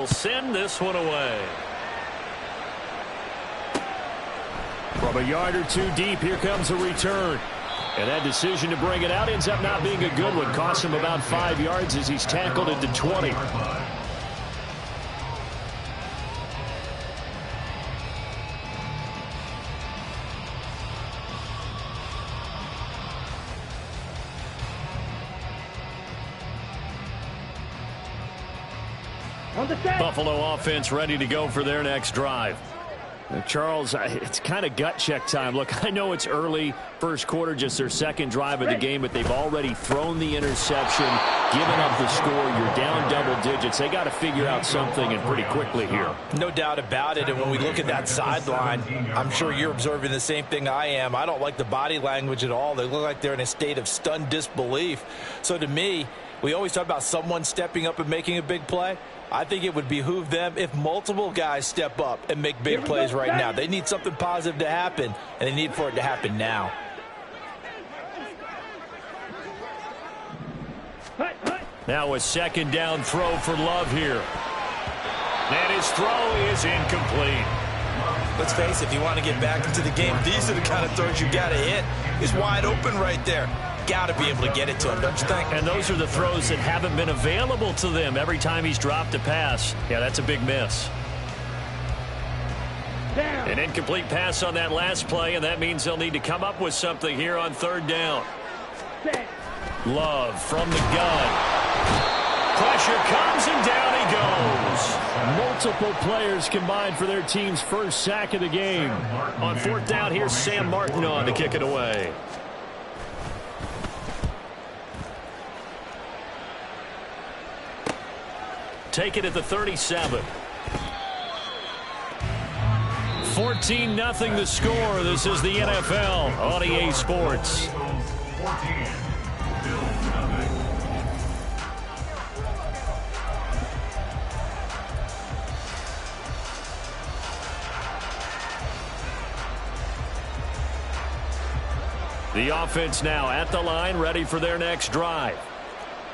Will send this one away. From a yard or two deep, here comes a return. And that decision to bring it out ends up not being a good one. Costs him about 5 yards as he's tackled at the 20. Buffalo offense ready to go for their next drive. Charles, it's kind of gut check time. Look, I know it's early, first quarter, just their second drive of the game, but they've already thrown the interception, given up the score. You're down double digits. They got to figure out something, and pretty quickly here. No doubt about it. And when we look at that sideline, I'm sure you're observing the same thing I am. I don't like the body language at all. They look like they're in a state of stunned disbelief. So to me, we always talk about someone stepping up and making a big play. I think it would behoove them if multiple guys step up and make big plays right now. They need something positive to happen, and they need for it to happen now. Now a second down throw for Love here. And his throw is incomplete. Let's face it, if you want to get back into the game, these are the kind of throws you got to hit. He's wide open right there. Got to be able to get it to him, don't you think? And those are the throws that haven't been available to them every time he's dropped a pass. Yeah, that's a big miss. An incomplete pass on that last play, and that means they'll need to come up with something here on third down. Love from the gun. Pressure comes, and down he goes. Multiple players combined for their team's first sack of the game. On fourth down, here's Sam Martin on to kick it away. Take it at the 37. 14-0 the score. This is the NFL on EA Sports. The offense now at the line, ready for their next drive.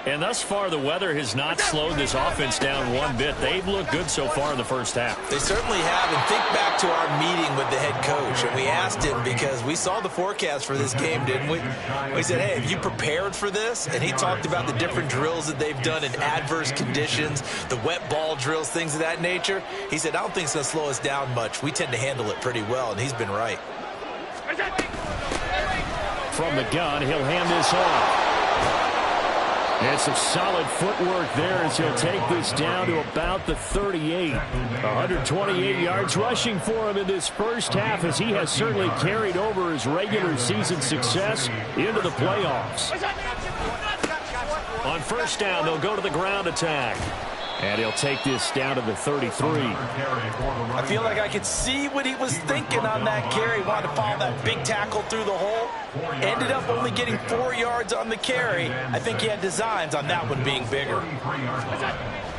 And thus far, the weather has not slowed this offense down one bit. They've looked good so far in the first half. They certainly have. And think back to our meeting with the head coach. And we asked him, because we saw the forecast for this game, didn't we? We said, hey, have you prepared for this? And he talked about the different drills that they've done in adverse conditions, the wet ball drills, things of that nature. He said, I don't think it's going to slow us down much. We tend to handle it pretty well, and he's been right. From the gun, he'll hand this off. And some solid footwork there as he'll take this down to about the 38. 128 yards rushing for him in this first half, as he has certainly carried over his regular season success into the playoffs. On first down, they'll go to the ground attack. And he'll take this down to the 33. I feel like I could see what he was thinking on that carry. Wanted to follow that big tackle through the hole. Ended up only getting 4 yards on the carry. I think he had designs on that one being bigger.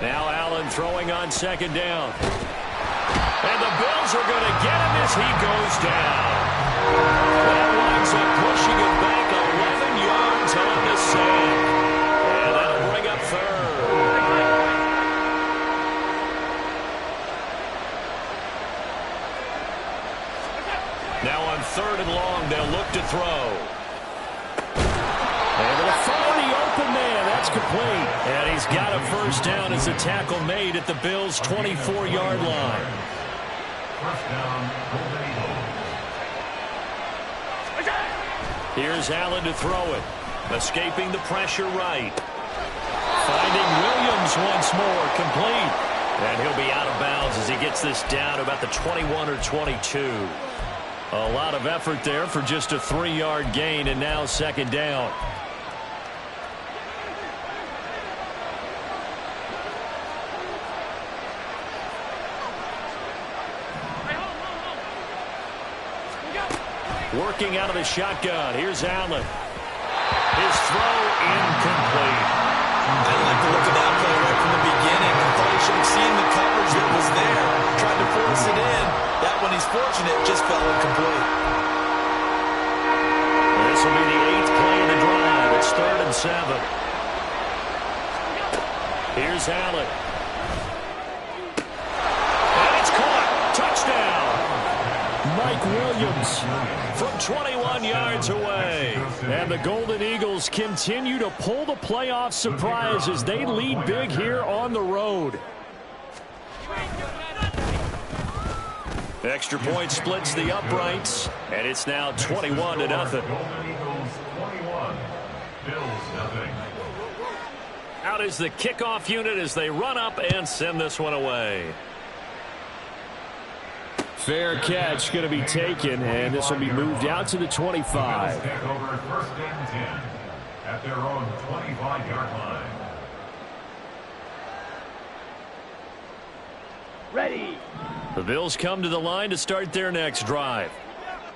Now Allen throwing on second down. And the Bills are going to get him as he goes down. That winds up pushing it back 11 yards on the sack. And that'll bring up third. Now on third and long, they'll look to throw. Able to find the open man. That's complete. And he's got a first down as a tackle made at the Bills' 24-yard line. Here's Allen to throw it. Escaping the pressure right. Finding Williams once more. Complete. And he'll be out of bounds as he gets this down to about the 21 or 22. A lot of effort there for just a 3-yard gain, and now second down. Working out of the shotgun. Here's Allen. His throw incomplete. I didn't like the look of that play right from the beginning. I thought he should have seen the coverage that was there. Tried to force it in. That one, he's fortunate, just fell incomplete. This will be the 8th play of the drive. It's 3rd and 7. Here's Allen. Mike Williams from 21 yards away. And the Golden Eagles continue to pull the playoff surprise as they lead big here on the road. Extra point splits the uprights, and it's now 21-0. Out is the kickoff unit as they run up and send this one away. Fair catch going to be taken, and this will be moved out to the 25. Take over first and 10 at their own 25-yard line. Ready. The Bills come to the line to start their next drive.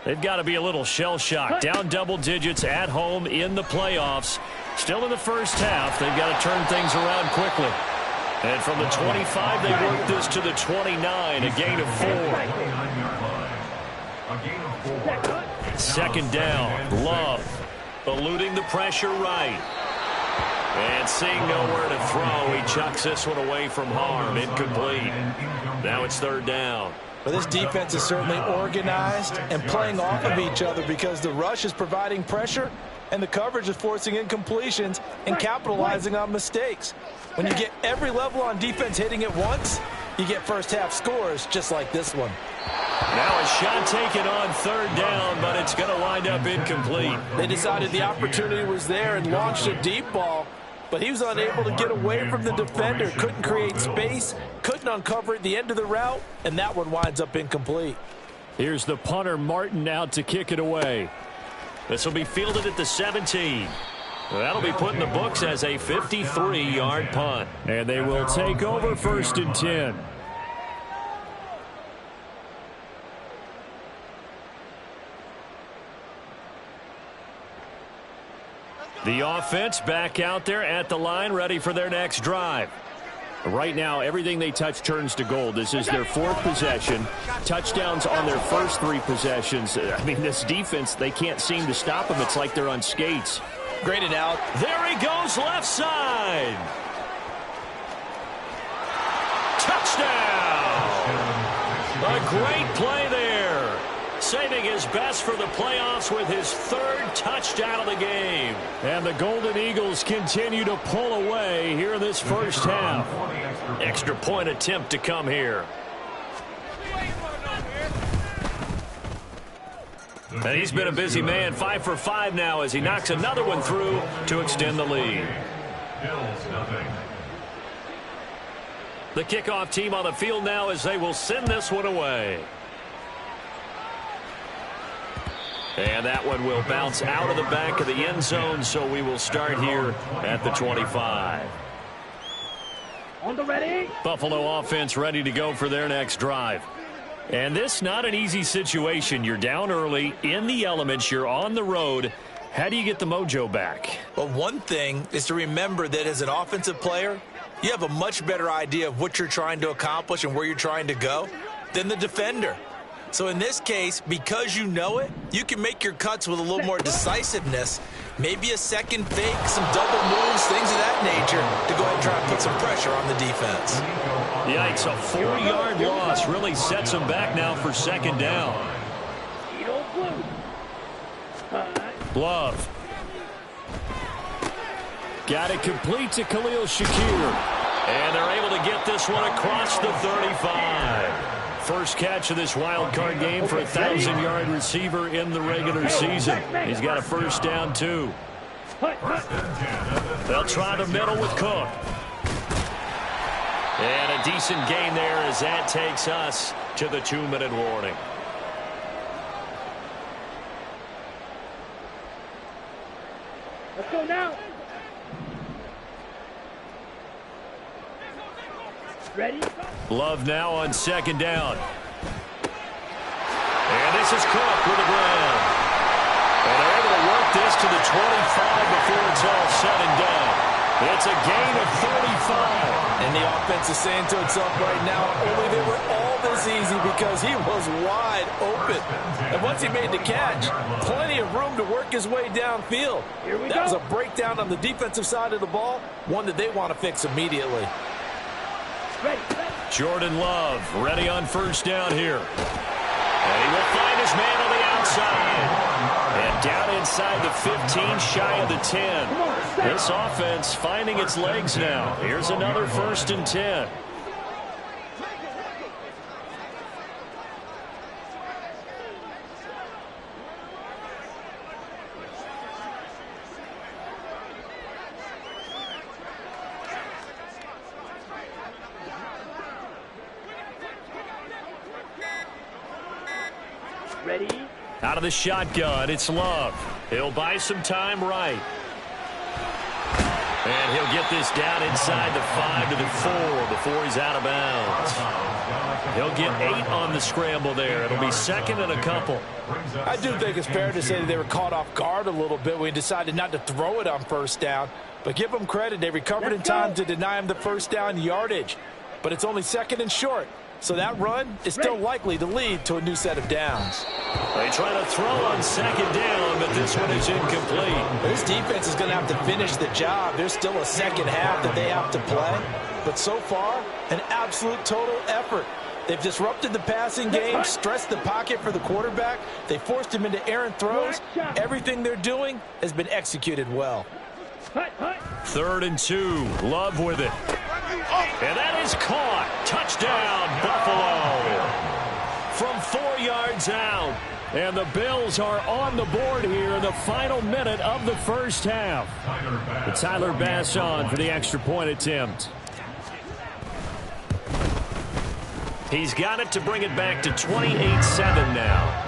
They've got to be a little shell-shocked. Down double digits at home in the playoffs. Still in the first half. They've got to turn things around quickly. And from the 25, they work this to the 29, a gain of 4. Second down, Love, eluding the pressure right. And seeing nowhere to throw, he chucks this one away from harm, incomplete. Now it's third down. But this defense is certainly organized and playing off of each other because the rush is providing pressure and the coverage is forcing incompletions and capitalizing on mistakes. When you get every level on defense hitting at once, you get first half scores just like this one. Now a shot taken on third down, but it's going to wind up incomplete. They decided the opportunity was there and launched a deep ball, but he was unable to get away from the defender, couldn't create space, couldn't uncover at the end of the route, and that one winds up incomplete. Here's the punter, Martin, out to kick it away. This will be fielded at the 17. That'll be put in the books as a 53-yard punt. And they will take over first and 10. The offense back out there at the line, ready for their next drive. Right now, everything they touch turns to gold. This is their fourth possession. Touchdowns on their first three possessions. I mean, this defense, they can't seem to stop them. It's like they're on skates. Graded out. There he goes, left side. Touchdown! A great play there. Saving his best for the playoffs with his third touchdown of the game. And the Golden Eagles continue to pull away here in this first half. Extra point attempt to come here. And he's been a busy man, 5 for 5 now as he knocks another one through to extend the lead. The kickoff team on the field now as they will send this one away. And that one will bounce out of the back of the end zone, so we will start here at the 25. On the ready. Buffalo offense ready to go for their next drive. And this not an easy situation. You're down early, in the elements, you're on the road. How do you get the mojo back? Well, one thing is to remember that as an offensive player, you have a much better idea of what you're trying to accomplish and where you're trying to go than the defender. So in this case, because you know it, you can make your cuts with a little more decisiveness. Maybe a second fake, some double moves, things of that nature to go ahead and try and put some pressure on the defense. Yikes, a 4-yard loss really sets them back now for second down. Love. Got it complete to Khalil Shakir. And they're able to get this one across the 35. First catch of this wild card game for a 1,000-yard receiver in the regular season. He's got a first down, too. They'll try the middle with Cook. And a decent gain there as that takes us to the 2-minute warning. Let's go now. Ready? Love now on second down. And this is Cook with the ground. And they're able to work this to the 25 before it's all said and done. It's a gain of 35. And the offense is saying to itself right now, only they were all this easy because he was wide open. And once he made the catch, plenty of room to work his way downfield. That was a breakdown on the defensive side of the ball, one that they want to fix immediately. Jordan Love ready on first down here. And he will find his man on the outside. And down inside the 15, shy of the 10. This offense finding its legs now. Here's another 1st and 10. Ready? Out of the shotgun, it's Love. He'll buy some time right. And he'll get this down inside the 5 to the 4 before he's out of bounds. He'll get 8 on the scramble there. It'll be 2nd and a couple. I do think it's fair to say that they were caught off guard a little bit when he decided not to throw it on 1st down. But give them credit. They recovered in time to deny him the 1st down yardage. But it's only 2nd and short. So that run is still likely to lead to a new set of downs. They try to throw on 2nd down, but this one is incomplete. This defense is going to have to finish the job. There's still a 2nd half that they have to play. But so far, an absolute total effort. They've disrupted the passing game, stressed the pocket for the quarterback. They forced him into errant throws. Everything they're doing has been executed well. 3rd and 2. Love with it. And that is caught. Touchdown, Buffalo. From 4 yards out. And the Bills are on the board here in the final minute of the 1st half. Tyler Bass on for the extra point attempt. He's got it to bring it back to 28-7 now.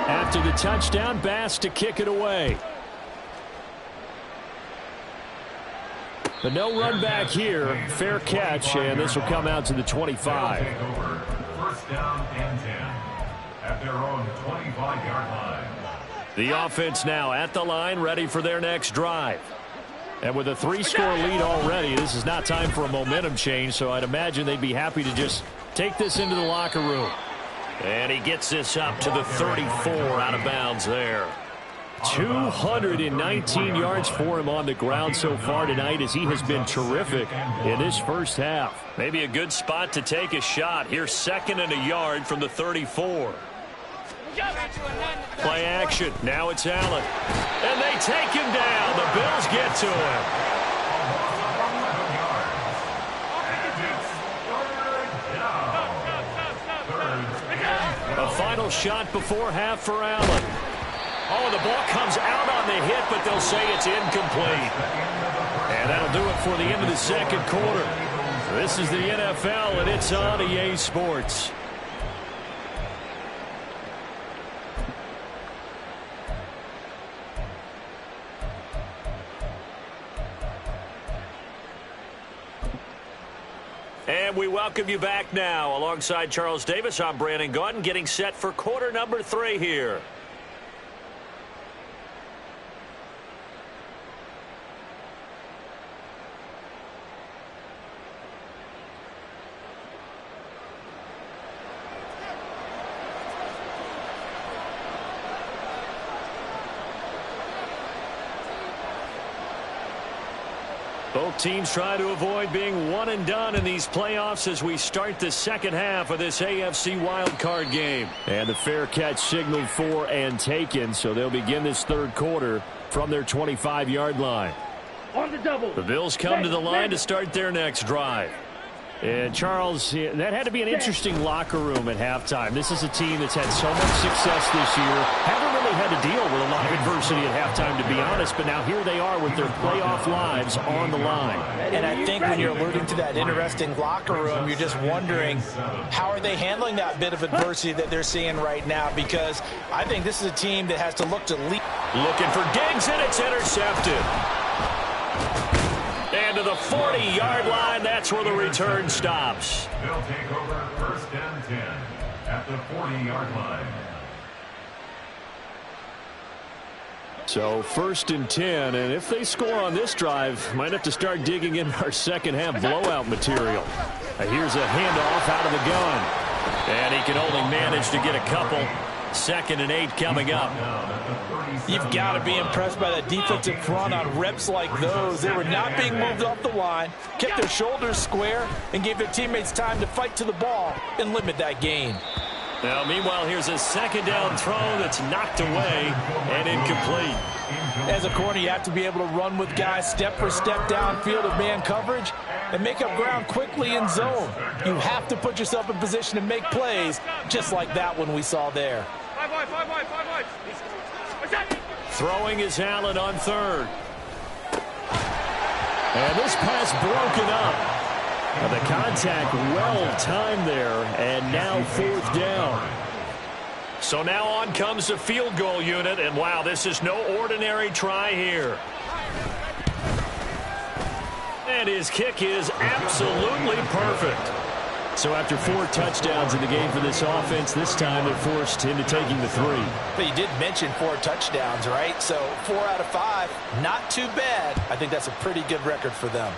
After the touchdown, Bass to kick it away. But no run back here. Fair catch, and this will come out to the 25. 1st down and 10 at their own 25-yard line. The offense now at the line, ready for their next drive. And with a 3-score lead already, this is not time for a momentum change, so I'd imagine they'd be happy to just take this into the locker room. And he gets this up to the 34, out of bounds there. 219 yards for him on the ground so far tonight, as he has been terrific in this 1st half. Maybe a good spot to take a shot. Here's 2nd and a yard from the 34. Play action. Now it's Allen. And they take him down. The Bills get to him. A final shot before half for Allen. Oh, the ball comes out on the hit, but they'll say it's incomplete. And that'll do it for the end of the 2nd quarter. This is the NFL, and it's on EA Sports. And we welcome you back now. Alongside Charles Davis, I'm Brandon Gaudin, getting set for quarter number 3 here. Both teams try to avoid being one and done in these playoffs as we start the 2nd half of this AFC wildcard game. And the fair catch signaled for and taken, so they'll begin this 3rd quarter from their 25-yard line. On the double. The Bills come to the line to start their next drive. And, Charles, that had to be an interesting locker room at halftime. This is a team that's had so much success this year. Haven't really had to deal with a lot of adversity at halftime, to be honest. But now here they are with their playoff lives on the line. And I think when you're alluding to that interesting locker room, you're just wondering, how are they handling that bit of adversity that they're seeing right now? Because I think this is a team that has to look to lead. Looking for Diggs, and it's intercepted. And to the 40-yard line, that's where the return stops. They'll take over 1st and 10 at the 40-yard line. So 1st and 10, and if they score on this drive, might have to start digging in our second half blowout material. Here's a handoff out of the gun. And he can only manage to get a couple. 2nd and 8 coming up. You've got to be impressed by that defensive front on reps like those. They were not being moved off the line, kept their shoulders square, and gave their teammates time to fight to the ball and limit that gain. Now, meanwhile, here's a 2nd down throw that's knocked away and incomplete. As a corner, you have to be able to run with guys step for step downfield of man coverage and make up ground quickly in zone. You have to put yourself in position to make plays, just like that one we saw there. Throwing is Allen on 3rd. And this pass broken up. The contact well timed there, and now 4th down. So now on comes the field goal unit, and wow, this is no ordinary try here. And his kick is absolutely perfect. So after 4 touchdowns in the game for this offense, this time they're forced into taking the 3. But you did mention 4 touchdowns, right? So 4 out of 5, not too bad. I think that's a pretty good record for them.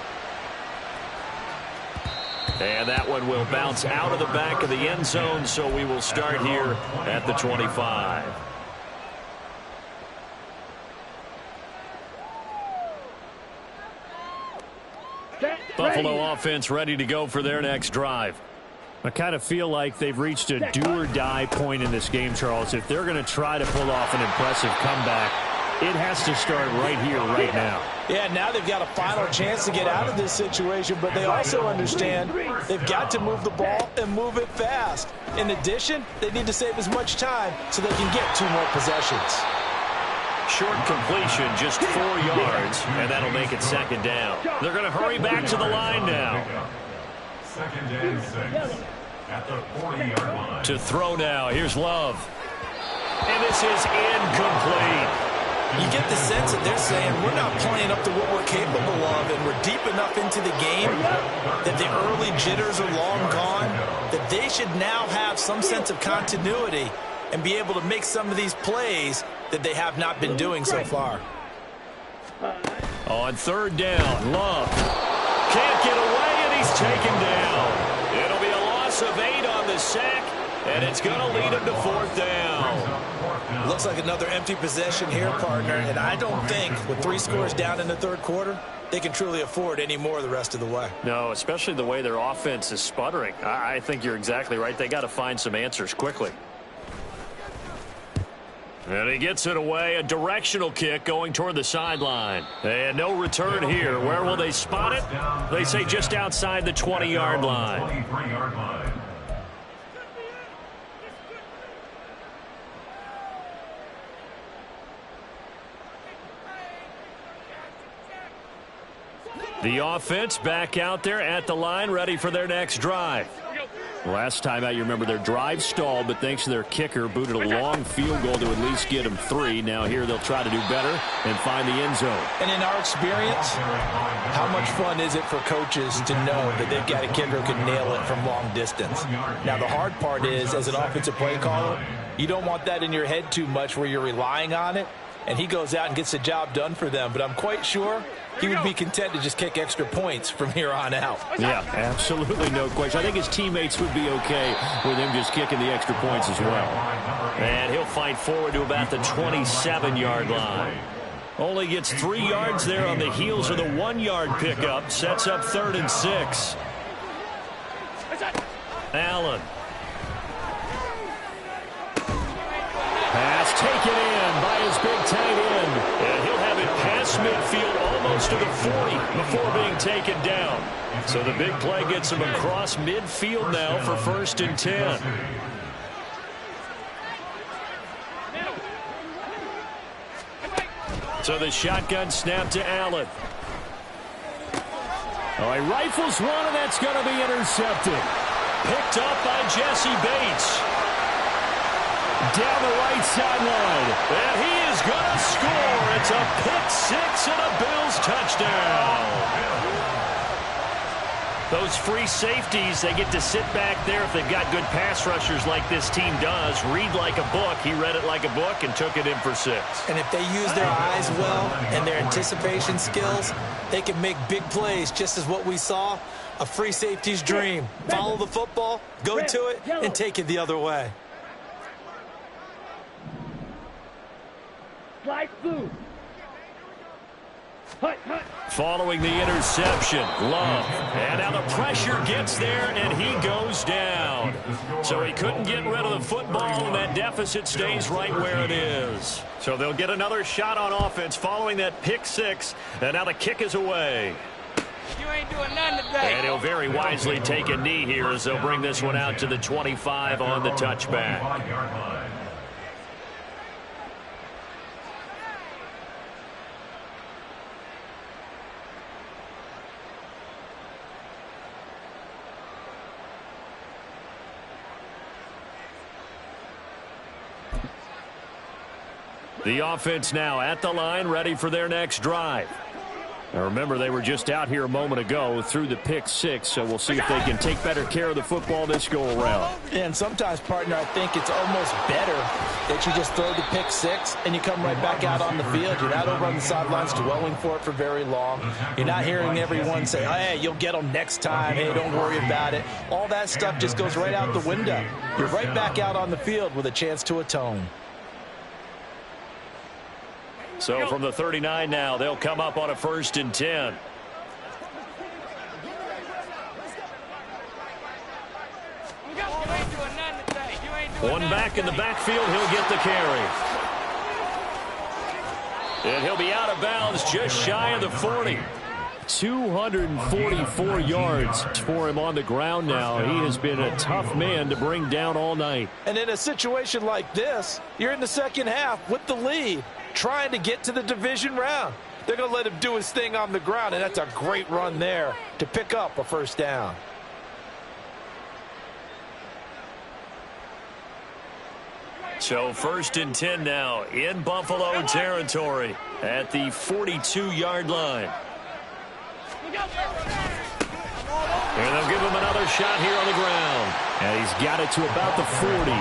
And that one will bounce out of the back of the end zone, so we will start here at the 25. Buffalo offense ready to go for their next drive. I kind of feel like they've reached a do-or-die point in this game, Charles. If they're going to try to pull off an impressive comeback, it has to start right here, right now. Yeah, now they've got a final chance to get out of this situation, but they also understand they've got to move the ball and move it fast. In addition, they need to save as much time so they can get 2 more possessions. Short completion, just 4 yards, and that'll make it 2nd down. They're going to hurry back to the line now. 2nd and 6 at the 40-yard line. To throw now, here's Love. And this is incomplete. You get the sense that they're saying we're not playing up to what we're capable of, and we're deep enough into the game that the early jitters are long gone, that they should now have some sense of continuity and be able to make some of these plays that they have not been doing so far. On 3rd down, Love can't get away, and he's taken down. It'll be a loss of 8 on the sack, and it's going to lead him to 4th down. Looks like another empty possession here, partner, and I don't think with 3 scores down in the 3rd quarter, they can truly afford any more the rest of the way. No, especially the way their offense is sputtering. I think you're exactly right. They got to find some answers quickly. And he gets it away, a directional kick going toward the sideline. And no return here. Where will they spot it? They say just outside the 20-yard line. 23-yard line. The offense back out there at the line, ready for their next drive. Last time out, you remember their drive stalled, but thanks to their kicker, booted a long field goal to at least get them 3. Now here they'll try to do better and find the end zone. And in our experience, how much fun is it for coaches to know that they've got a kicker who can nail it from long distance? Now the hard part is, as an offensive play caller, you don't want that in your head too much where you're relying on it, and he goes out and gets the job done for them. But I'm quite sure he would be content to just kick extra points from here on out. Yeah, absolutely no question. I think his teammates would be okay with him just kicking the extra points as well. And he'll fight forward to about the 27-yard line. Only gets 3 yards there on the heels of the 1-yard pickup. Sets up 3rd and 6. Allen. Pass taken in by his big tight end. And he'll have it past midfield almost to the 40 before being taken down. So the big play gets him across midfield now for 1st and 10. So the shotgun snap to Allen. Oh, he rifles one, and that's going to be intercepted. Picked up by Jesse Bates. Down the right sideline. And he is going to score. It's a pick 6 and a Bills touchdown. Those free safeties, they get to sit back there if they've got good pass rushers like this team does. Read like a book. He read it like a book and took it in for 6. And if they use their eyes well and their anticipation skills, they can make big plays, just as what we saw. A free safety's dream. Follow the football, go to it, and take it the other way. Slide blue. Hut, hut. Following the interception, Love. And now the pressure gets there, and he goes down. So he couldn't get rid of the football, and that deficit stays right where it is. So they'll get another shot on offense following that pick 6, and now the kick is away. You ain't doing nothing today. And he'll very wisely take a knee here as they'll bring this one out to the 25 on the touchback. The offense now at the line, ready for their next drive. Now remember, they were just out here a moment ago through the pick 6, so we'll see if they can take better care of the football this go-around. And sometimes, partner, I think it's almost better that you just throw the pick 6 and you come right back out on the field. You're not over on the sidelines dwelling for it for very long. You're not hearing everyone say, hey, you'll get them next time. Hey, don't worry about it. All that stuff just goes right out the window. You're right back out on the field with a chance to atone. So from the 39 now, they'll come up on a 1st and 10. One back in the backfield, he'll get the carry. And he'll be out of bounds just shy of the 40. 244 yards for him on the ground now. He has been a tough man to bring down all night. And in a situation like this, you're in the second half with the lead, trying to get to the division round. They're going to let him do his thing on the ground, and that's a great run there to pick up a 1st down. So 1st and 10 now in Buffalo territory at the 42-yard line. And they'll give him another shot here on the ground. And he's got it to about the 40.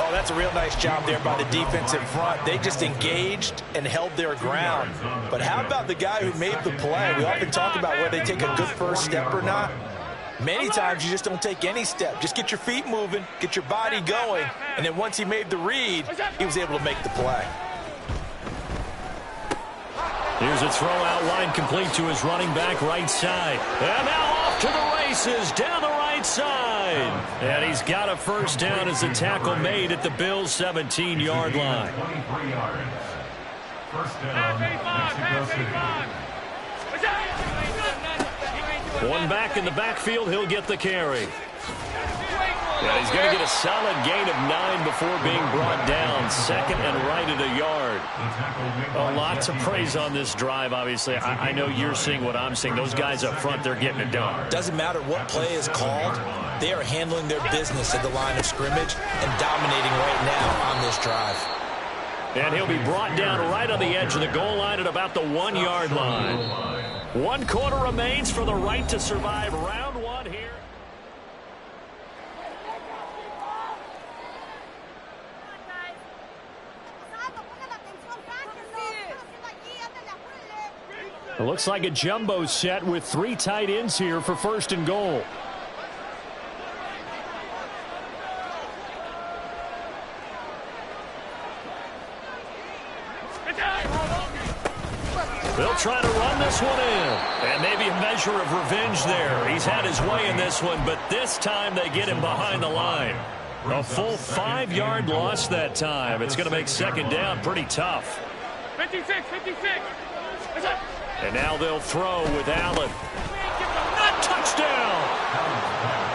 Oh, that's a real nice job there by the defensive front. They just engaged and held their ground. But how about the guy who made the play? We often talk about whether they take a good first step or not. Many times you just don't take any step. Just get your feet moving, get your body going, and then once he made the read, he was able to make the play. Here's a throw out line complete to his running back right side. And now off to the races down the right side. And he's got a 1st down as the tackle made at the Bills' 17-yard line. 23 yards. 1st down, Mexico City. One back in the backfield, he'll get the carry. Yeah, he's going to get a solid gain of 9 before being brought down. 2nd and right at a yard. A lot to praise on this drive, obviously. I know you're seeing what I'm seeing. Those guys up front, they're getting it done. Doesn't matter what play is called. They are handling their business at the line of scrimmage and dominating right now on this drive. And he'll be brought down right on the edge of the goal line at about the 1-yard line. 1 quarter remains for the right to survive round 1 here. It looks like a jumbo set with 3 tight ends here for 1st and goal. They'll try to run this one in. And maybe a measure of revenge there. He's had his way in this one, but this time they get him behind the line. A full 5-yard loss that time. It's going to make 2nd down pretty tough. 56. And now they'll throw with Allen. Touchdown!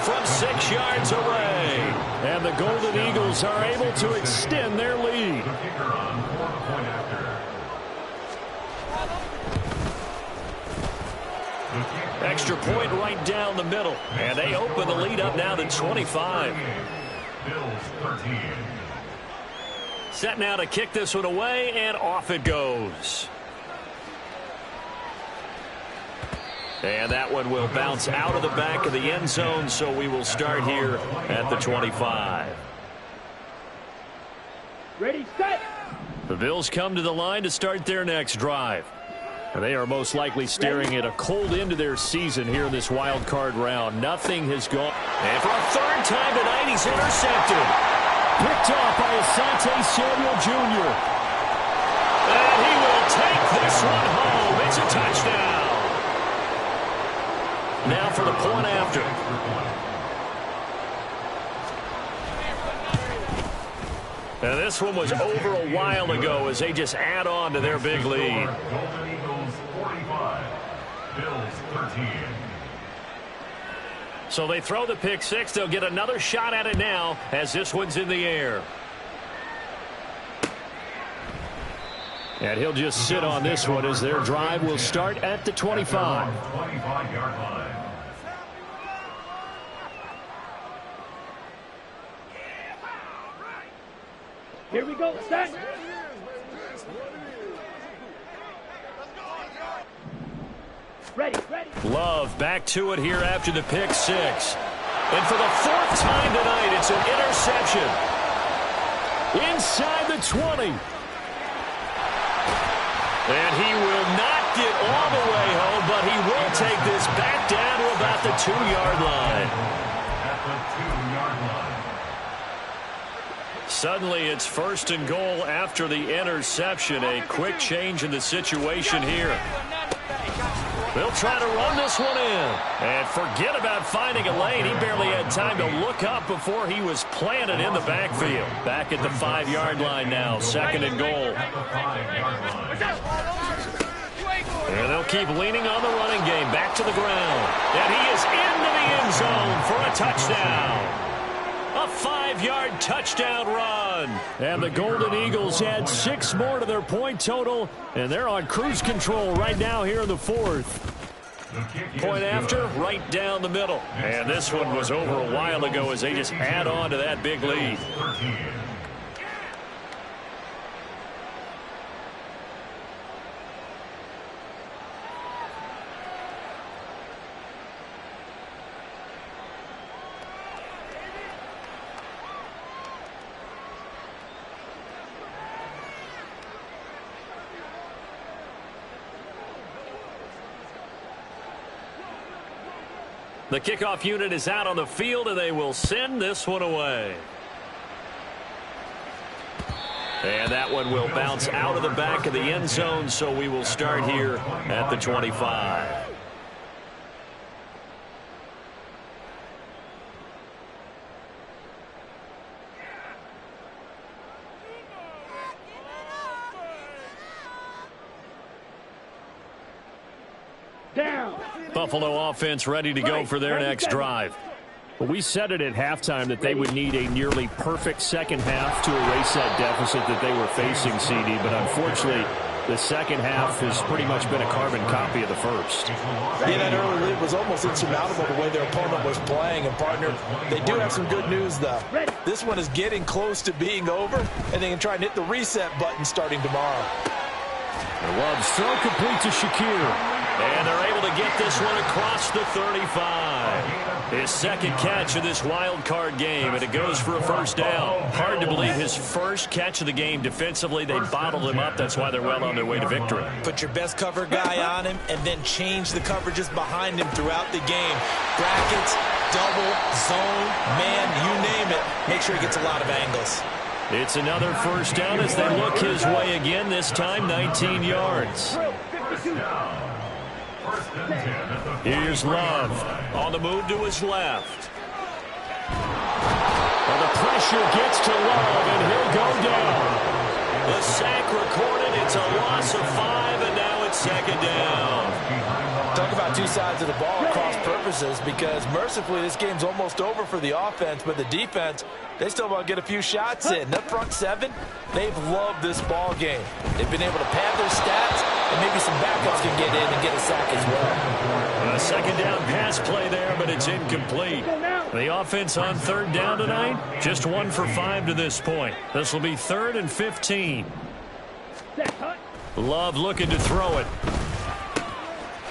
From 6 yards away. And the Golden Eagles are able to extend their lead. Extra point right down the middle. And they open the lead up now to 25. Bills 13. Set now to kick this one away, and off it goes. And that one will bounce out of the back of the end zone, so we will start here at the 25. Ready, set. The Bills come to the line to start their next drive. They are most likely staring at a cold end to their season here in this wild card round. Nothing has gone. And for a third time tonight, he's intercepted. Picked off by Asante Samuel Jr. And he will take this one home. It's a touchdown. Now for the point after. And this one was over a while ago as they just add on to their big lead. Golden Eagles 45, Bills 13. So they throw the pick six. They'll get another shot at it now as this one's in the air. And he'll just sit on this one as their drive will start at the 25. 25-yard line. Here we go, set. Ready, ready. Love back to it here after the pick six. And for the fourth time tonight, it's an interception. Inside the 20. And he will not get all the way home, but he will take this back down to about the 2-yard line. At the 2-yard line. Suddenly it's first and goal after the interception. A quick change in the situation here. They'll try to run this one in. And forget about finding a lane. He barely had time to look up before he was planted in the backfield. Back at the 5-yard line now. Second and goal. At the 5-yard line. And they'll keep leaning on the running game. Back to the ground. And he is into the end zone for a touchdown. A 5-yard touchdown run. And the Golden Eagles add 6 more to their point total. And they're on cruise control right now here in the fourth. Point after, right down the middle. And this one was over a while ago as they just add on to that big lead. 13. The kickoff unit is out on the field, and they will send this one away. And that one will bounce out of the back of the end zone, so we will start here at the 25. Down. Buffalo offense ready to go for their next drive. Well, we said it at halftime that they would need a nearly perfect second half to erase that deficit that they were facing, CD. But unfortunately, the second half has pretty much been a carbon copy of the first. Yeah, that early lead was almost insurmountable the way their opponent was playing. And, partner, they do have some good news, though. This one is getting close to being over, and they can try and hit the reset button starting tomorrow. Love's throw complete to Shakir. And they're able to get this one across the 35. His second catch of this wild card game, and it goes for a first down. Hard to believe his first catch of the game defensively. They bottled him up. That's why they're well on their way to victory. Put your best cover guy on him and then change the coverages behind him throughout the game. Brackets, double, zone, man, you name it. Make sure he gets a lot of angles. It's another first down as they look his way again, this time 19 yards. Here's Love on the move to his left. Well, the pressure gets to Love, and he'll go down. The sack recorded. It's a loss of 5, and now it's second down. Talk about two sides of the ball at cross purposes, because mercifully this game's almost over for the offense, but the defense, they still want to get a few shots in. The front seven, they've loved this ball game. They've been able to pad their stats, and maybe some backups can get in and get a sack as well. A second down pass play there, but it's incomplete. The offense on third down tonight, just 1 for 5 to this point. This will be 3rd and 15. Love looking to throw it.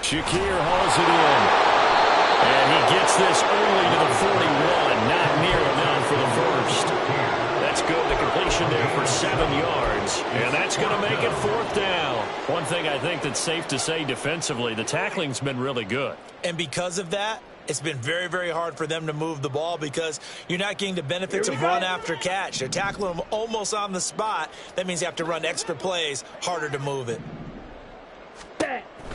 Shakir hauls it in. And he gets this only to the 41. Not near enough for the first. That's good. The completion there for 7 yards. And that's going to make it 4th down. One thing I think that's safe to say defensively, the tackling's been really good. And because of that, it's been very, very hard for them to move the ball because you're not getting the benefits of run after catch. They're tackling them almost on the spot. That means you have to run extra plays, harder to move it.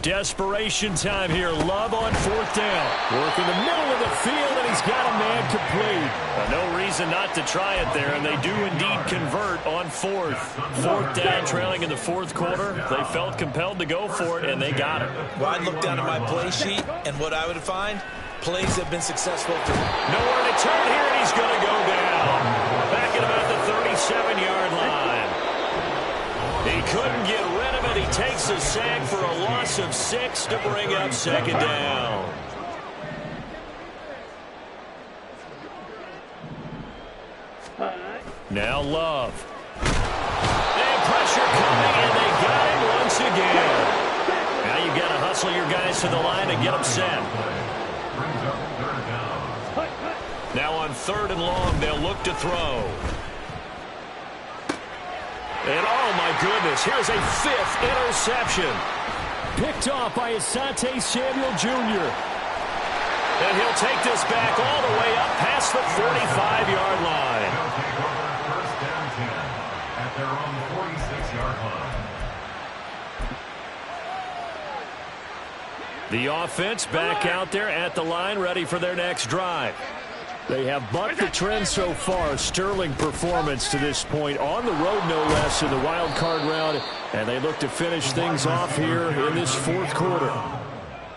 Desperation time here. Love on 4th down. Work in the middle of the field, and he's got a man complete. No reason not to try it there, and they do indeed convert on 4th. 4th down, trailing in the 4th quarter. They felt compelled to go for it, and they got it. Well, I'd look down at my play sheet, and what I would find, plays have been successful. Nowhere to turn here, and he's going to go down. Back at about the 37-yard line. He couldn't get rid of it. He takes a sack for a loss of 6 to bring up 2nd down. Now Love. And pressure coming, and they got him once again. Now you've got to hustle your guys to the line and get them set. Now on 3rd and long, they'll look to throw. And oh my goodness, here's a 5th interception. Picked off by Asante Samuel Jr. And he'll take this back all the way up past the 45-yard line. They'll take over 1st down 10 at their own 46-yard line. The offense back out there at the line, ready for their next drive. They have bucked the trend so far. Sterling performance to this point. On the road, no less, in the wild card round. And they look to finish things off here in this 4th quarter.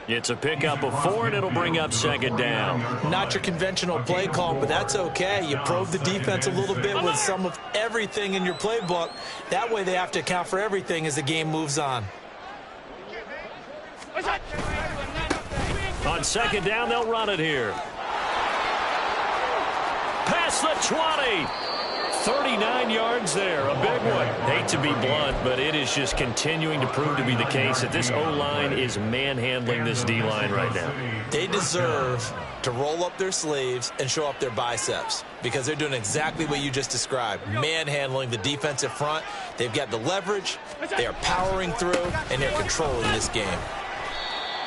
It's a pickup of 4, and it'll bring up 2nd down. Not your conventional play call, but that's okay. You probe the defense a little bit with some of everything in your playbook. That way they have to account for everything as the game moves on. On 2nd down, they'll run it here. Past the 20. 39 yards there. A big one. Hate to be blunt, but it is just continuing to prove to be the case that this O-line is manhandling this D-line right now. They deserve to roll up their sleeves and show up their biceps because they're doing exactly what you just described, manhandling the defensive front. They've got the leverage, they are powering through, and they're controlling this game.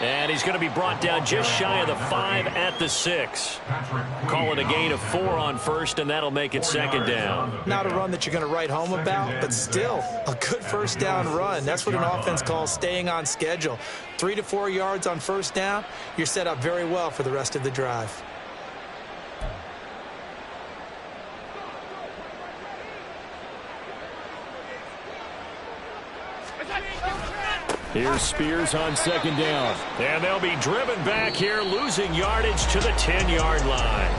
And he's going to be brought down just shy of the 5 at the 6. Call it a gain of 4 on 1st, and that'll make it 2nd down. Not a run that you're going to write home about, but still a good 1st down run. That's what an offense calls staying on schedule. 3 to 4 yards on 1st down, you're set up very well for the rest of the drive. Here's Spears on 2nd down. And they'll be driven back here, losing yardage to the 10-yard line.